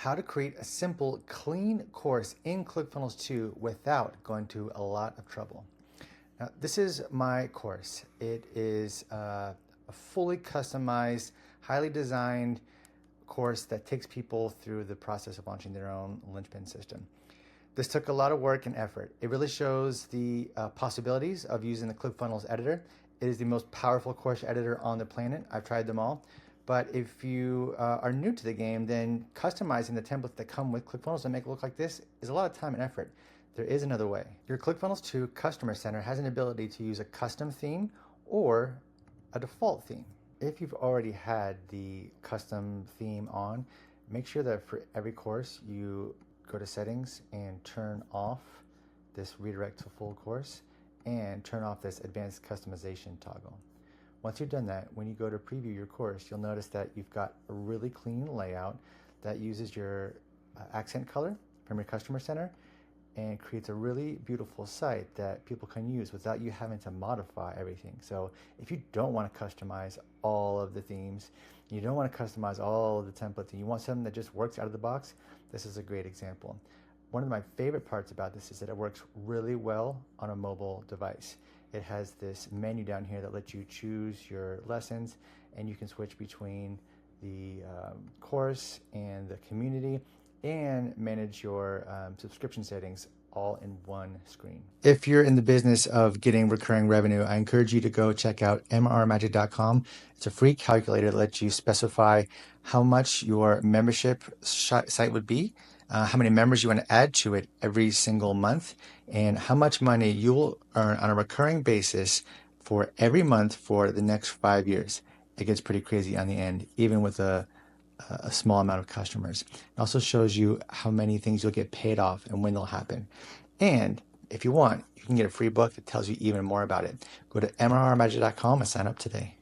How to create a simple, clean course in ClickFunnels 2 without going to a lot of trouble. Now, this is my course. It is a fully customized, highly designed course that takes people through the process of launching their own linchpin system. This took a lot of work and effort. It really shows the possibilities of using the ClickFunnels editor. It is the most powerful course editor on the planet. I've tried them all. But if you are new to the game, then customizing the templates that come with ClickFunnels and make it look like this is a lot of time and effort. There is another way. Your ClickFunnels 2 Customer Center has an ability to use a custom theme or a default theme. If you've already had the custom theme on, make sure that for every course you go to settings and turn off this redirect to full course and turn off this advanced customization toggle. Once you've done that, when you go to preview your course, you'll notice that you've got a really clean layout that uses your accent color from your customer center and creates a really beautiful site that people can use without you having to modify everything. So if you don't want to customize all of the themes, you don't want to customize all of the templates, and you want something that just works out of the box, this is a great example. One of my favorite parts about this is that it works really well on a mobile device. It has this menu down here that lets you choose your lessons, and you can switch between the course and the community and manage your subscription settings all in one screen. If you're in the business of getting recurring revenue, I encourage you to go check out mrmagic.com. It's a free calculator that lets you specify how much your membership site would be, how many members you want to add to it every single month, and how much money you will earn on a recurring basis for every month for the next 5 years. It gets pretty crazy on the end, even with a small amount of customers. It also shows you how many things you'll get paid off and when they'll happen. And if you want, you can get a free book that tells you even more about it. Go to mrmagic.com and sign up today.